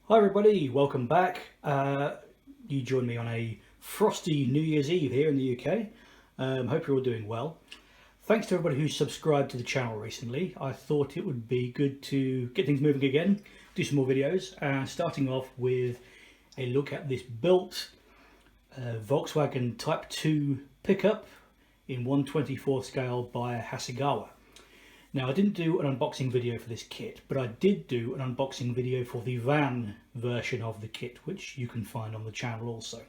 Hi everybody, welcome back. You joined me on a frosty New Year's Eve here in the UK. Hope you're all doing well. Thanks to everybody who's subscribed to the channel recently. I thought it would be good to get things moving again, do some more videos, starting off with a look at this built Volkswagen Type 2 pickup in 1/24 scale by Hasegawa. Now, I didn't do an unboxing video for this kit, but I did do an unboxing video for the van version of the kit, which you can find on the channel also.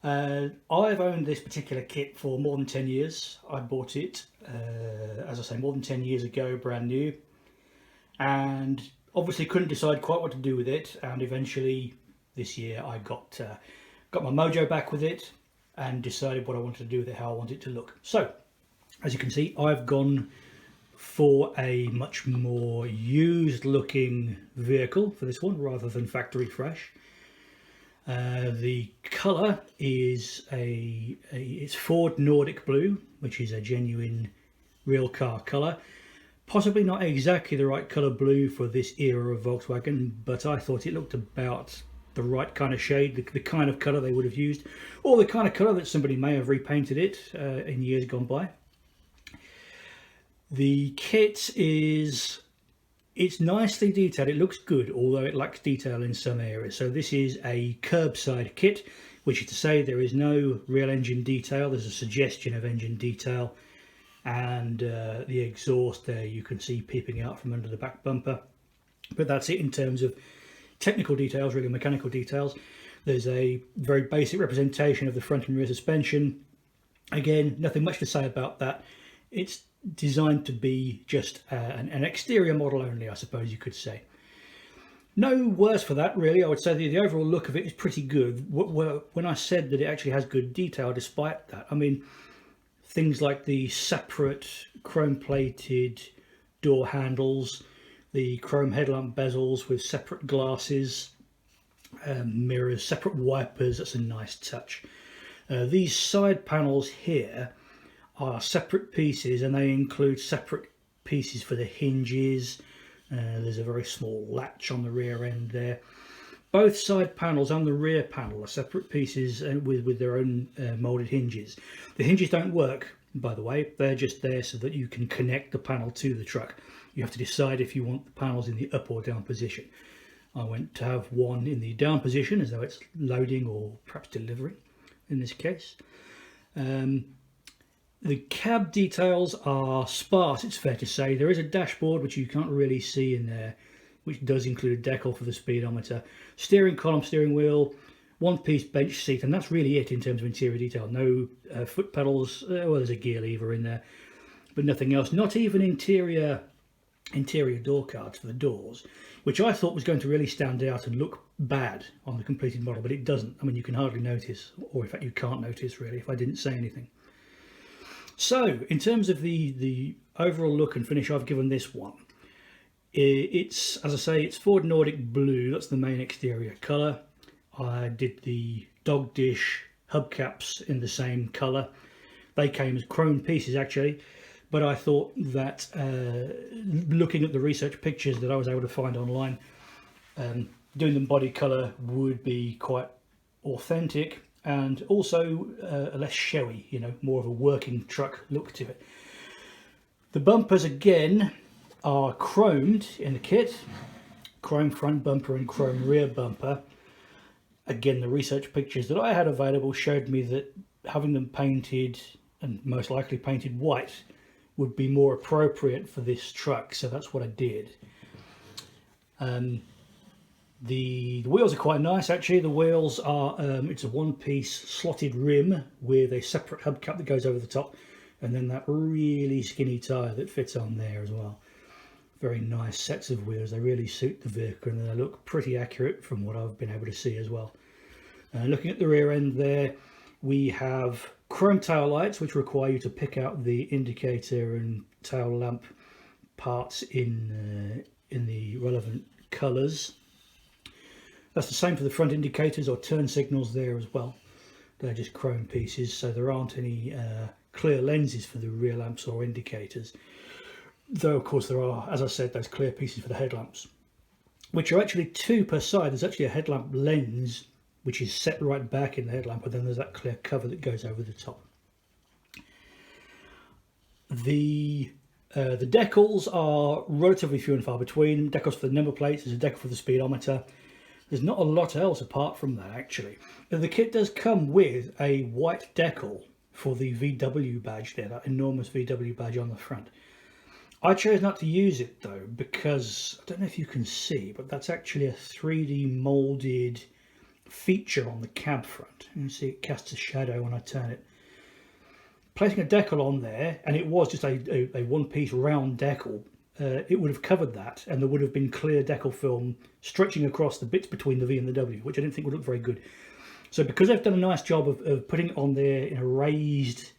I've owned this particular kit for more than 10 years. I bought it, as I say, more than 10 years ago, brand new, and obviously couldn't decide quite what to do with it, and eventually this year I got my mojo back with it and decided what I wanted to do with it, how I want it to look. So, as you can see, I've gone for a much more used looking vehicle for this one rather than factory fresh. The colour is it's Ford Nordic Blue, which is a genuine real car colour. Possibly not exactly the right colour blue for this era of Volkswagen, but I thought it looked about the right kind of shade, the kind of colour they would have used, or the kind of colour that somebody may have repainted it in years gone by. The kit it's nicely detailed, it looks good, although it lacks detail in some areas. So this is a curbside kit, which is to say there is no real engine detail. There's a suggestion of engine detail, and the exhaust there you can see peeping out from under the back bumper. But that's it in terms of technical details, really mechanical details. There's a very basic representation of the front and rear suspension. Again, nothing much to say about that. It's designed to be just an exterior model only, I suppose you could say. No worse for that, really. I would say the overall look of it is pretty good. When I said that it actually has good detail despite that, I mean things like the separate chrome plated door handles, the chrome headlamp bezels with separate glasses, mirrors, separate wipers. That's a nice touch. These side panels here are separate pieces, and they include separate pieces for the hinges. There's a very small latch on the rear end there. Both side panels and the rear panel are separate pieces with their own moulded hinges. The hinges don't work, by the way. They're just there so that you can connect the panel to the truck. You have to decide if you want the panels in the up or down position. I went to have one in the down position, as though it's loading or perhaps delivering in this case. The cab details are sparse, it's fair to say. There is a dashboard which you can't really see in there, which does include a decal for the speedometer, steering column, steering wheel, one-piece bench seat, and that's really it in terms of interior detail. No foot pedals. Well, there's a gear lever in there, but nothing else. Not even interior door cards for the doors, which I thought was going to really stand out and look bad on the completed model, but it doesn't. I mean, you can hardly notice, or in fact you can't notice really if I didn't say anything. So, in terms of the overall look and finish, I've given this one. It's, as I say, it's Ford Nordic Blue. That's the main exterior colour. I did the dog dish hubcaps in the same colour. They came as chrome pieces actually, but I thought that looking at the research pictures that I was able to find online, doing them body colour would be quite authentic. And also less showy, you know, more of a working truck look to it. The bumpers again are chromed in the kit, chrome front bumper and chrome rear bumper. Again, the research pictures that I had available showed me that having them painted, and most likely painted white, would be more appropriate for this truck, so that's what I did. The wheels are quite nice actually. The wheels are, it's a one-piece slotted rim with a separate hubcap that goes over the top, and then that really skinny tyre that fits on there as well. Very nice sets of wheels. They really suit the vehicle, and they look pretty accurate from what I've been able to see as well. Looking at the rear end there, we have chrome tail lights, which require you to pick out the indicator and tail lamp parts in the relevant colours. That's the same for the front indicators or turn signals there as well. They're just chrome pieces, so there aren't any clear lenses for the rear lamps or indicators. Though, of course, there are, as I said, those clear pieces for the headlamps. which are actually 2 per side. There's actually a headlamp lens which is set right back in the headlamp, and then there's that clear cover that goes over the top. The decals are relatively few and far between. Decals for the number plates, there's a decal for the speedometer. There's not a lot else apart from that, actually. The kit does come with a white decal for the VW badge there, that enormous VW badge on the front. I chose not to use it though, because I don't know if you can see, but that's actually a 3D moulded feature on the cab front. You can see it casts a shadow when I turn it. Placing a decal on there, and it was just a one-piece round decal, it would have covered that, and there would have been clear decal film stretching across the bits between the V and the W, which I didn't think would look very good. So because they've done a nice job of putting it on there in a raised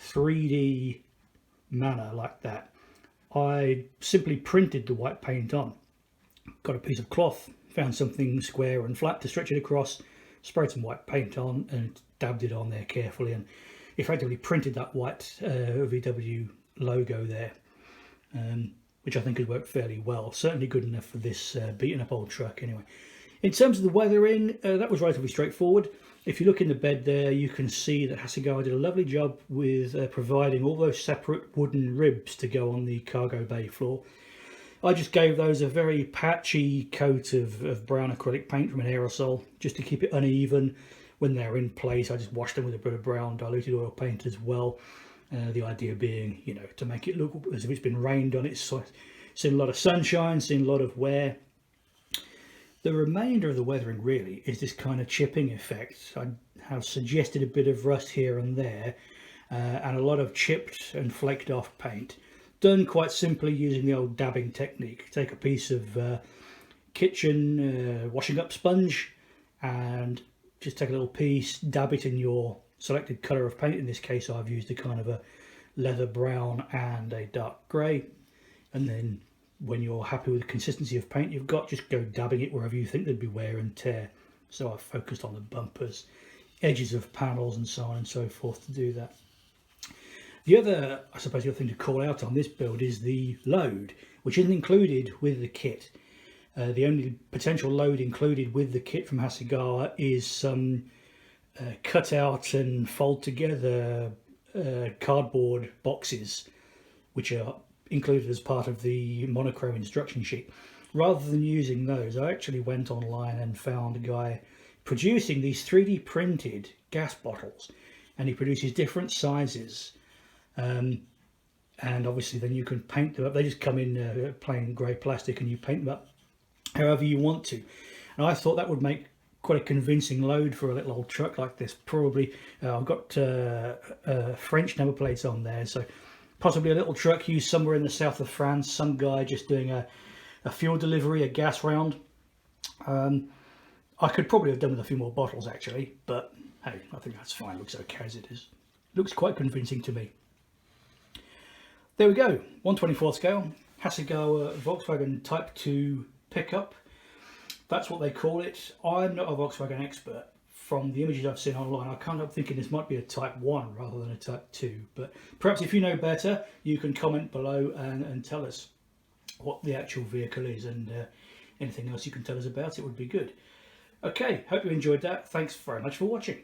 3D manner like that, I simply printed the white paint on. Got a piece of cloth, found something square and flat to stretch it across, sprayed some white paint on and dabbed it on there carefully, and effectively printed that white VW logo there, which I think has worked fairly well. Certainly good enough for this beaten up old truck anyway. In terms of the weathering, that was relatively straightforward. If you look in the bed there, you can see that Hasegawa did a lovely job with providing all those separate wooden ribs to go on the cargo bay floor. I just gave those a very patchy coat of brown acrylic paint from an aerosol, just to keep it uneven. When they're in place, I just washed them with a bit of brown diluted oil paint as well. The idea being, you know, to make it look as if it's been rained on. It's seen a lot of sunshine, seen a lot of wear. The remainder of the weathering really is this kind of chipping effect. I have suggested a bit of rust here and there, and a lot of chipped and flaked off paint. Done quite simply using the old dabbing technique. Take a piece of kitchen washing up sponge and just take a little piece, dab it in your selected colour of paint. In this case I've used a kind of a leather brown and a dark grey, and then when you're happy with the consistency of paint you've got, just go dabbing it wherever you think there'd be wear and tear. So I've focused on the bumpers, edges of panels and so on and so forth to do that. The other, I suppose, the other thing to call out on this build is the load, which isn't included with the kit. The only potential load included with the kit from Hasegawa is some cut out and fold together cardboard boxes, which are included as part of the monochrome instruction sheet. Rather than using those, I actually went online and found a guy producing these 3D printed gas bottles, and he produces different sizes. And obviously then you can paint them up. They just come in plain grey plastic, and you paint them up however you want to. And I thought that would make quite a convincing load for a little old truck like this. Probably I've got French number plates on there, so possibly a little truck used somewhere in the south of France, some guy just doing a fuel delivery, a gas round. I could probably have done with a few more bottles actually, but hey, I think that's fine. Looks okay as it is. Looks quite convincing to me. There we go, 1/24 scale, Hasegawa Volkswagen Type 2 pickup. That's what they call it. I'm not a Volkswagen expert. From the images I've seen online, I can't help thinking this might be a Type 1 rather than a Type 2. But perhaps if you know better, you can comment below and tell us what the actual vehicle is, and anything else you can tell us about it would be good. Okay, hope you enjoyed that. Thanks very much for watching.